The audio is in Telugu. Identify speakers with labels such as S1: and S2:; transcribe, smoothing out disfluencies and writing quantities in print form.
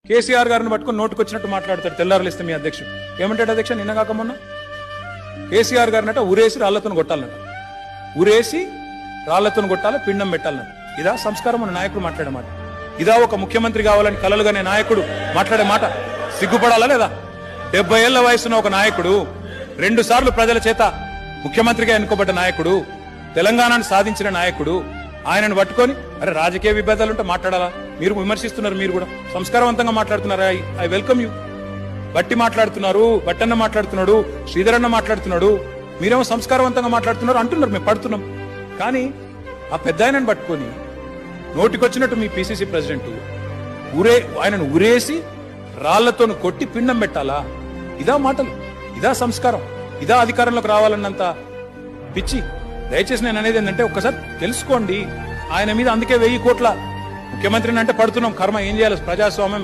S1: కేసీఆర్ గారిని పట్టుకుని నోటుకొచ్చినట్టు మాట్లాడతాడు. తెల్లారులిస్తే మీ అధ్యక్షుడు ఏమంటాడు? అధ్యక్ష నిన్న కాక మొన్న కేసీఆర్ గారినట ఉరేసి రాళ్లతో కొట్టాలన్నట. ఉరేసి రాళ్లతో కొట్టాలి, పిండం పెట్టాలన్నట. ఇదా సంస్కారం మన నాయకుడు మాట్లాడే మాట? ఇదా ఒక ముఖ్యమంత్రి కావాలని కలలుగానే నాయకుడు మాట్లాడే మాట? సిగ్గుపడాలా లేదా? 70 ఏళ్ల వయసున్న ఒక నాయకుడు, 2 సార్లు ప్రజల చేత ముఖ్యమంత్రిగా ఎన్నుకోబడ్డ నాయకుడు, తెలంగాణను సాధించిన నాయకుడు, ఆయనను పట్టుకొని అరే రాజకీయ విభేదాలుంటే మాట్లాడాలా? మీరు విమర్శిస్తున్నారు, మీరు కూడా సంస్కారవంతంగా మాట్లాడుతున్నారు. I welcome you. బట్టి మాట్లాడుతున్నారు, బట్టన్న మాట్లాడుతున్నాడు, శ్రీధరన్న మాట్లాడుతున్నాడు, మీరేమో సంస్కారవంతంగా మాట్లాడుతున్నారు అంటున్నారు, మేము పడుతున్నాం. కానీ ఆ పెద్ద ఆయనను పట్టుకొని నోటికొచ్చినట్టు మీ పిసిసి ప్రెసిడెంట్ ఆయనను ఉరేసి రాళ్లతో కొట్టి పిండం పెట్టాలా? ఇదా మాటలు? ఇదా సంస్కారం? ఇదా అధికారంలోకి రావాలన్నంత పిచ్చి? దయచేసి నేను అనేది ఏంటంటే ఒక్కసారి తెలుసుకోండి. ఆయన మీద అందుకే 1000 కోట్ల ముఖ్యమంత్రిని అంటే పడుతున్నాం. కర్మ ఏం చేయాలి? ప్రజాస్వామ్యం